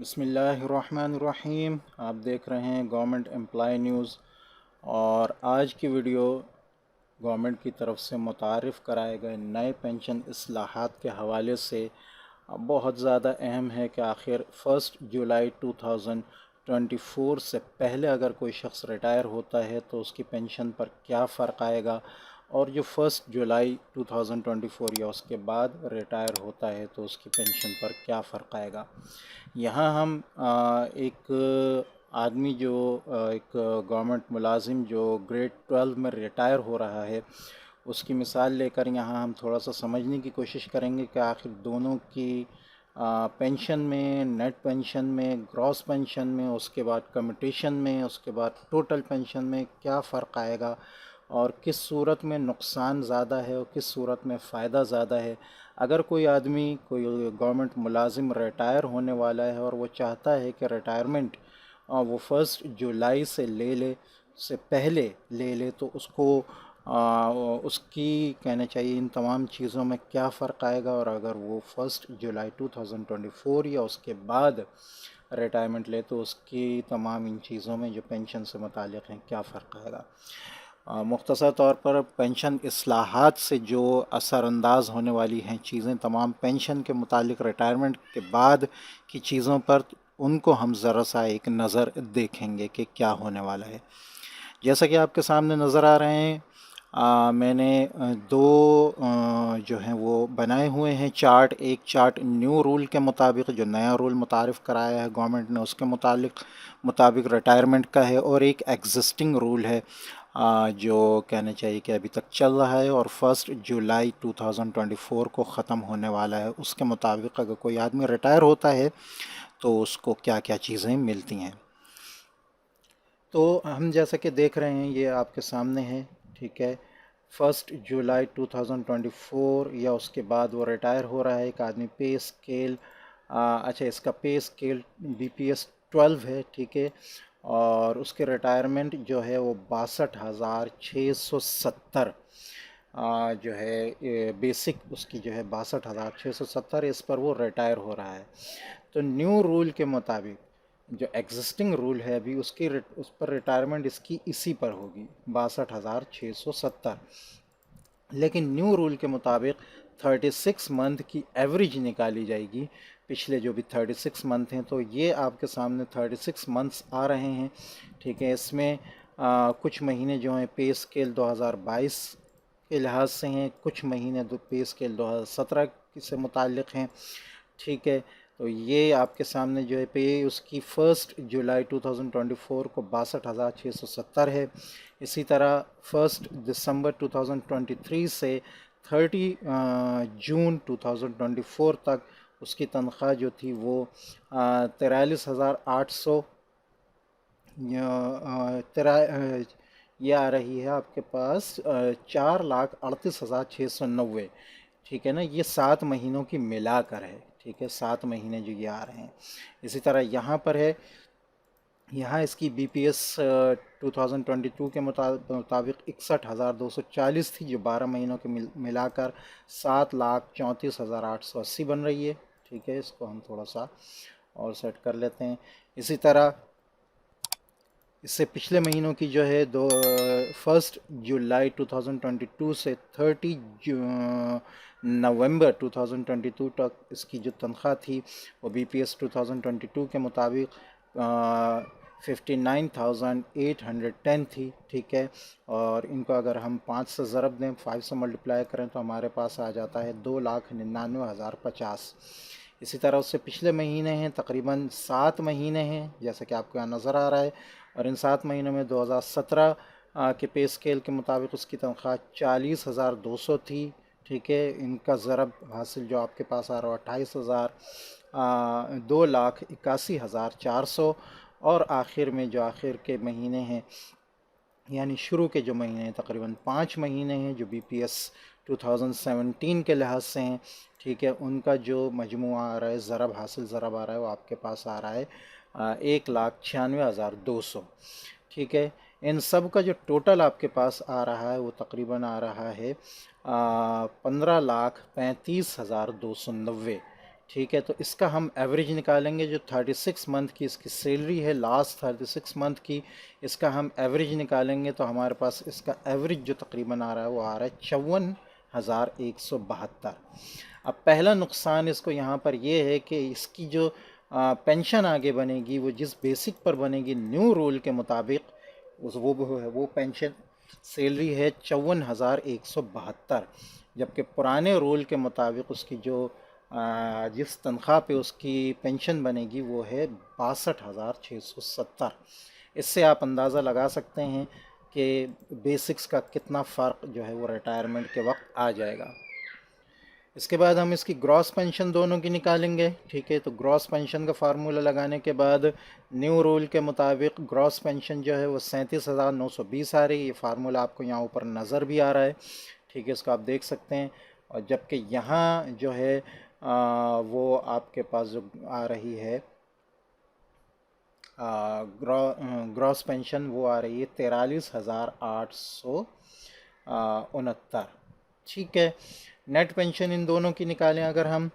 बिस्मिल्लाहिर्रहमानिर्रहीम। आप देख रहे हैं गवर्नमेंट एम्प्लॉय न्यूज़। और आज की वीडियो गवर्नमेंट की तरफ से मुतारिफ़ कराए गए नए पेंशन इस्लाहात के हवाले से बहुत ज़्यादा अहम है कि आखिर 1 जुलाई 2024 से पहले अगर कोई शख्स रिटायर होता है तो उसकी पेंशन पर क्या फ़र्क आएगा, और जो 1 जुलाई 2024 या उसके बाद रिटायर होता है तो उसकी पेंशन पर क्या फ़र्क आएगा। यहाँ हम एक आदमी जो एक गवर्नमेंट मुलाजिम जो ग्रेड 12 में रिटायर हो रहा है उसकी मिसाल लेकर यहाँ हम थोड़ा सा समझने की कोशिश करेंगे कि आखिर दोनों की पेंशन में, नेट पेंशन में, ग्रॉस पेंशन में, उसके बाद कम्यूटेशन में, उसके बाद टोटल पेंशन में क्या फ़र्क आएगा और किस सूरत में नुकसान ज़्यादा है और किस सूरत में फ़ायदा ज़्यादा है। अगर कोई आदमी, कोई गवर्नमेंट मुलाजिम रिटायर होने वाला है और वो चाहता है कि रिटायरमेंट वो 1 जुलाई से से पहले ले ले तो उसको उसकी कहना चाहिए इन तमाम चीज़ों में क्या फ़र्क आएगा, और अगर वो 1 जुलाई 2024 या उसके बाद रिटायरमेंट ले तो उसकी तमाम इन चीज़ों में जो पेंशन से मुतालिक हैं क्या फ़र्क आएगा। मुख्तसर तौर पर पेंशन इस्लाहात से जो असरअंदाज होने वाली हैं चीज़ें तमाम पेंशन के मुतालिक रिटायरमेंट के बाद की चीज़ों पर, उनको हम ज़रा सा एक नज़र देखेंगे कि क्या होने वाला है। जैसा कि आपके सामने नज़र आ रहे हैं, मैंने दो जो हैं वो बनाए हुए हैं चार्ट। एक चार्ट न्यू रूल के मुताबिक, जो नया रूल मुतारिफ़ कराया है गवर्नमेंट ने उसके मुताबिक रिटायरमेंट का है, और एक एग्जिस्टिंग रूल है जो कहना चाहिए कि अभी तक चल रहा है और 1 जुलाई 2024 को ख़त्म होने वाला है। उसके मुताबिक अगर कोई आदमी रिटायर होता है तो उसको क्या क्या चीज़ें मिलती हैं। तो हम जैसा कि देख रहे हैं ये आपके सामने है, ठीक है। 1 जुलाई 2024 या उसके बाद वो रिटायर हो रहा है एक आदमी। पे स्केल, अच्छा, इसका पे स्केल BPS 12 है, ठीक है। और उसके रिटायरमेंट जो है वो 62,670 जो है बेसिक उसकी जो है 62,670, इस पर वो रिटायर हो रहा है। तो न्यू रूल के मुताबिक जो एग्जिस्टिंग रूल है अभी उस पर रिटायरमेंट इसकी इसी पर होगी 62,670। लेकिन न्यू रूल के मुताबिक 36 मंथ की एवरेज निकाली जाएगी, पिछले जो भी 36 मंथ हैं। तो ये आपके सामने 36 मंथ्स आ रहे हैं, ठीक है। इसमें कुछ महीने जो हैं पे स्केल 2022 के लिहाज से हैं, कुछ महीने पे स्केल 2017 से मुताल्लिक़ हैं, ठीक है। तो ये आपके सामने जो है पे उसकी 1 जुलाई 2024 को 62,670 है। इसी तरह 1 दिसंबर 2023 से 30 जून 2024 तक उसकी तनख्वाह जो थी वो 43,800 तेरा ये आ रही है आपके पास 4,38,690, ठीक है ना। ये 7 महीनों की मिलाकर है, ठीक है, 7 महीने जो ये आ रहे हैं। इसी तरह यहाँ पर है, यहाँ इसकी BPS 2022 के मुताबिक 61,240 थी, जो 12 महीनों के मिलाकर 7,34,880 बन रही है, ठीक है। इसको हम थोड़ा सा और सेट कर लेते हैं। इसी तरह इससे पिछले महीनों की जो है 1 जुलाई 2022 से 30 नवंबर 2022 तक इसकी जो तनख्वाह थी वो BPS 2022 के मुताबिक 59,810 थी, ठीक है। और इनको अगर हम 5 से ज़रब दें, 5 से मल्टीप्लाई करें तो हमारे पास आ जाता है 2,99,050। इसी तरह उससे पिछले महीने हैं, तकरीबन 7 महीने हैं जैसा कि आपको यहाँ नज़र आ रहा है। और इन 7 महीनों में 2017 के पे स्केल के मुताबिक उसकी तनख्वाह 40,200 थी, ठीक है। इनका ज़रब हासिल जो आपके पास आ रहा है 28,000, 2,81,400। और आखिर में जो आखिर के महीने हैं, यानी शुरू के जो महीने हैं, तकरीबन 5 महीने हैं जो BPS 2017 के लिहाज से हैं, ठीक है। उनका जो मजमुआ आ रहा है, ज़रब हासिल ज़रब आ रहा है, वो आपके पास आ रहा है 1,96,200, ठीक है। इन सब का जो टोटल आपके पास आ रहा है वो तकरीबन आ रहा है 15,35,290, ठीक है। तो इसका हम एवरेज निकालेंगे, जो 36 मंथ की इसकी सैलरी है, लास्ट 36 मंथ की, इसका हम एवरेज निकालेंगे तो हमारे पास इसका एवरेज जो तकरीबन आ रहा है वो आ रहा है 54,172। अब पहला नुकसान इसको यहाँ पर ये है कि इसकी जो पेंशन आगे बनेगी वो जिस बेसिक पर बनेगी न्यू रूल के मुताबिक, उस वो पेंशन सैलरी है 54,172, जबकि पुराने रूल के मुताबिक उसकी जो जिस तनख्वाह पे उसकी पेंशन बनेगी वो है 62,670। इससे आप अंदाज़ा लगा सकते हैं कि बेसिक्स का कितना फ़र्क जो है वो रिटायरमेंट के वक्त आ जाएगा। इसके बाद हम इसकी ग्रॉस पेंशन दोनों की निकालेंगे। ठीक है, तो ग्रॉस पेंशन का फार्मूला लगाने के बाद न्यू रूल के मुताबिक ग्रॉस पेंशन जो है वो 37,920 आ रही है। ये फार्मूला आपको यहाँ ऊपर नज़र भी आ रहा है। ठीक है, इसको आप देख सकते हैं। और जबकि यहाँ जो है वो आपके पास जो आ रही है ग्रॉस पेंशन वो आ रही है 43,869। ठीक है, नेट पेंशन इन दोनों की निकालें अगर हम,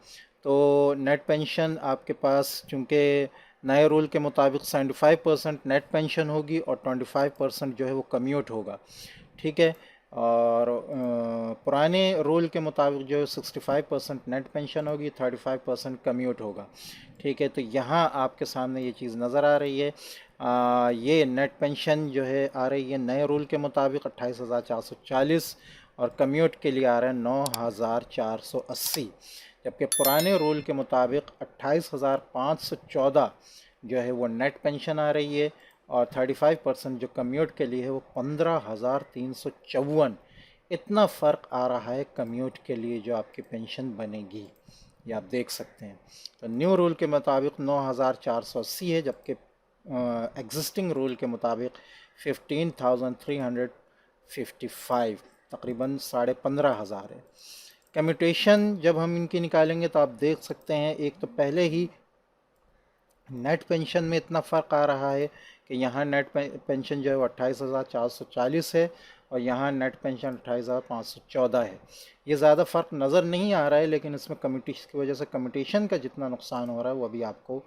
तो नेट पेंशन आपके पास चूँकि नए रूल के मुताबिक 75% नेट पेंशन होगी और 25% जो है वो कम्यूट होगा। ठीक है, और पुराने रूल के मुताबिक जो है 65% नेट पेंशन होगी, 35% कम्यूट होगा। ठीक है, तो यहाँ आपके सामने ये चीज़ नज़र आ रही है। ये नेट पेंशन जो है आ रही है नए रूल के मुताबिक 28,440 और कम्यूट के लिए आ रहा है 9,480, जबकि पुराने रूल के मुताबिक 28,514 जो है वो नेट पेंशन आ रही है और 35% जो कम्यूट के लिए है वो 15,354। इतना फ़र्क आ रहा है कम्यूट के लिए जो आपकी पेंशन बनेगी, ये आप देख सकते हैं। तो न्यू रूल के मुताबिक 9,480 है, जबकि एग्जिस्टिंग रूल के मुताबिक 15,355, तकरीबन 15,500 है। कम्यूटेशन जब हम इनकी निकालेंगे तो आप देख सकते हैं, एक तो पहले ही नेट पेंशन में इतना फ़र्क आ रहा है कि यहाँ नेट पेंशन जो है वो 28,440 है और यहाँ नेट पेंशन 28,514 है। ये ज़्यादा फ़र्क नज़र नहीं आ रहा है, लेकिन इसमें कम्यूटेशन की वजह से कम्यूटेशन का जितना नुकसान हो रहा है वो अभी आपको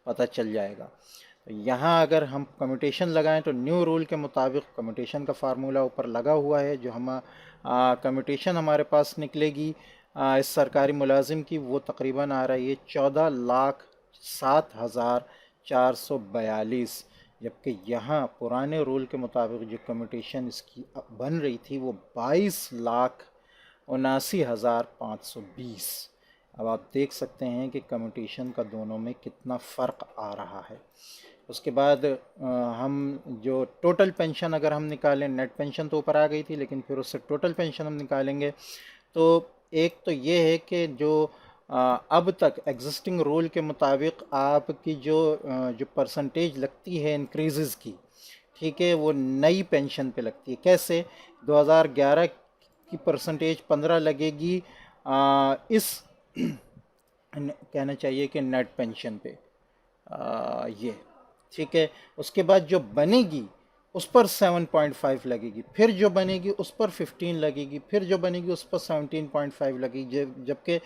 पता चल जाएगा। तो यहाँ अगर हम कम्यूटेशन लगाएं तो न्यू रूल के मुताबिक कम्यूटेशन का फार्मूला ऊपर लगा हुआ है, जो हम कम्यूटेशन हमारे पास निकलेगी इस सरकारी मुलाजिम की, वो तकरीबन आ रही है 14,07,442, जबकि यहाँ पुराने रूल के मुताबिक जो कम्यूटेशन इसकी बन रही थी वो 22,79,520। अब आप देख सकते हैं कि कम्यूटेशन का दोनों में कितना फ़र्क आ रहा है। उसके बाद हम जो टोटल पेंशन अगर हम निकालें, नेट पेंशन तो ऊपर आ गई थी, लेकिन फिर उससे टोटल पेंशन हम निकालेंगे तो एक तो ये है कि जो अब तक एग्जिस्टिंग रूल के मुताबिक आपकी जो परसेंटेज लगती है इंक्रीज़ की, ठीक है, वो नई पेंशन पे लगती है। कैसे? 2011 की परसेंटेज 15 लगेगी इस कहना चाहिए कि नेट पेंशन पे ये, ठीक है। उसके बाद जो बनेगी उस पर 7.5 लगेगी, फिर जो बनेगी उस पर 15 लगेगी, फिर जो बनेगी उस पर 17.5 लगेगी, जबकि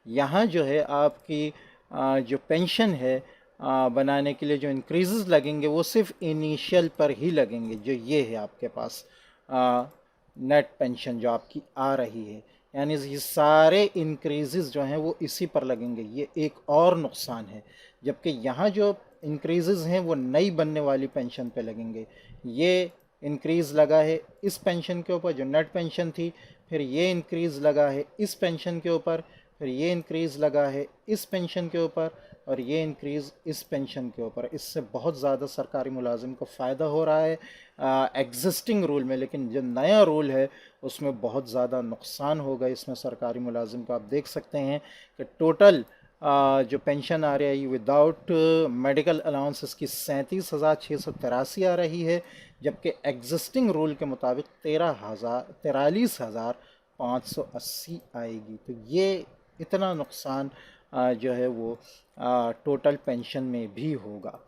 यहाँ जो है आपकी जो पेंशन है बनाने के लिए जो इंक्रीज़ लगेंगे वो सिर्फ इनिशियल पर ही लगेंगे। जो ये है आपके पास नेट पेंशन जो आपकी आ रही है, यानी ये सारे इंक्रीज़ जो हैं वो इसी पर लगेंगे। ये एक और नुकसान है, जबकि यहाँ जो इंक्रीज़ हैं वो नई बनने वाली पेंशन पे लगेंगे। ये इंक्रीज़ लगा है इस पेंशन के ऊपर जो नेट पेंशन थी, फिर ये इंक्रीज़ लगा है इस पेंशन के ऊपर, फिर ये इंक्रीज़ लगा है इस पेंशन के ऊपर और ये इंक्रीज़ इस पेंशन के ऊपर। इससे बहुत ज़्यादा सरकारी मुलाजिम को फ़ायदा हो रहा है एग्जिस्टिंग रूल में, लेकिन जो नया रूल है उसमें बहुत ज़्यादा नुकसान होगा इसमें सरकारी मुलाजिम को। आप देख सकते हैं कि टोटल जो पेंशन आ रही है विदाउट मेडिकल अलाउंसेस की 37,683 आ रही है, जबकि एग्जिस्टिंग रूल के मुताबिक 43,580 आएगी। तो ये इतना नुकसान जो है वो टोटल पेंशन में भी होगा।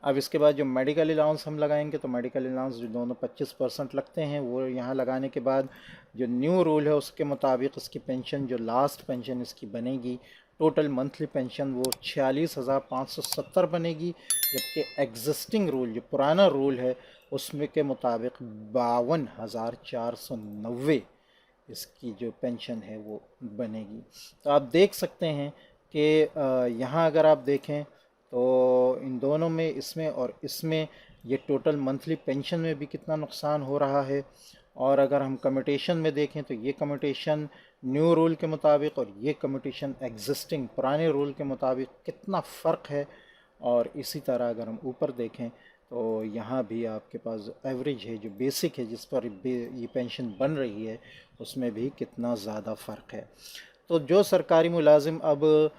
अब इसके बाद जो मेडिकल अलाउंस हम लगाएंगे तो मेडिकल अलाउंस जो दोनों 25% लगते हैं, वो यहाँ लगाने के बाद जो न्यू रूल है उसके मुताबिक इसकी पेंशन जो लास्ट पेंशन इसकी बनेगी टोटल मंथली पेंशन वो 46,570 बनेगी, जबकि एग्जिस्टिंग रूल जो पुराना रूल है उसमें के मुताबिक 52,490 इसकी जो पेंशन है वो बनेगी। तो आप देख सकते हैं कि यहाँ अगर आप देखें तो इन दोनों में, इसमें और इसमें, ये टोटल मंथली पेंशन में भी कितना नुकसान हो रहा है। और अगर हम कम्यूटेशन में देखें तो ये कम्यूटेशन न्यू रूल के मुताबिक और ये कम्यूटेशन एग्जिस्टिंग पुराने रूल के मुताबिक कितना फ़र्क है। और इसी तरह अगर हम ऊपर देखें तो यहाँ भी आपके पास एवरेज है जो बेसिक है जिस पर ये पेंशन बन रही है उसमें भी कितना ज़्यादा फ़र्क है। तो जो सरकारी मुलाजिम अब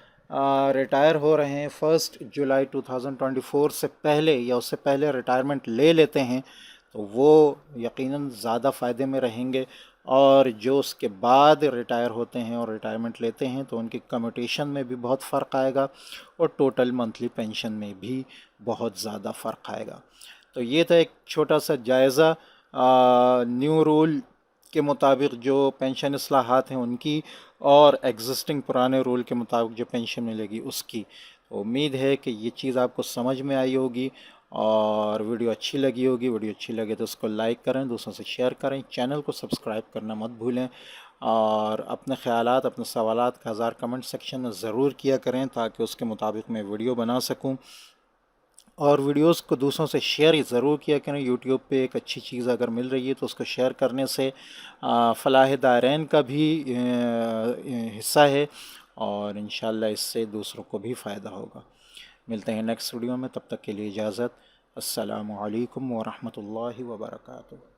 रिटायर हो रहे हैं 1 जुलाई 2024 से पहले या उससे पहले रिटायरमेंट ले लेते हैं तो वो यकीनन ज़्यादा फ़ायदे में रहेंगे। और जो उसके बाद रिटायर होते हैं और रिटायरमेंट लेते हैं तो उनकी कम्यूटेशन में भी बहुत फ़र्क आएगा और टोटल मंथली पेंशन में भी बहुत ज़्यादा फ़र्क आएगा। तो ये था एक छोटा सा जायज़ा न्यू रूल के मुताबिक जो पेंशन इस्लाहात हैं उनकी और एग्जिस्टिंग पुराने रूल के मुताबिक जो पेंशन मिलेगी उसकी। तो उम्मीद है कि ये चीज़ आपको समझ में आई होगी और वीडियो अच्छी लगी होगी। वीडियो अच्छी लगे तो उसको लाइक करें, दूसरों से शेयर करें, चैनल को सब्सक्राइब करना मत भूलें और अपने ख़यालात, अपने सवालात का हज़ार कमेंट सेक्शन में ज़रूर किया करें ताकि उसके मुताबिक मैं वीडियो बना सकूं। और वीडियोस को दूसरों से शेयर ज़रूर किया करें। यूट्यूब पे एक अच्छी चीज़ अगर मिल रही है तो उसको शेयर करने से फलाह दायरैन का भी हिस्सा है और इंशाल्लाह इससे दूसरों को भी फ़ायदा होगा। मिलते हैं नेक्स्ट वीडियो में, तब तक के लिए इजाज़त। अस्सलामु अलैकुम व रहमतुल्लाहि व बरकातुहू।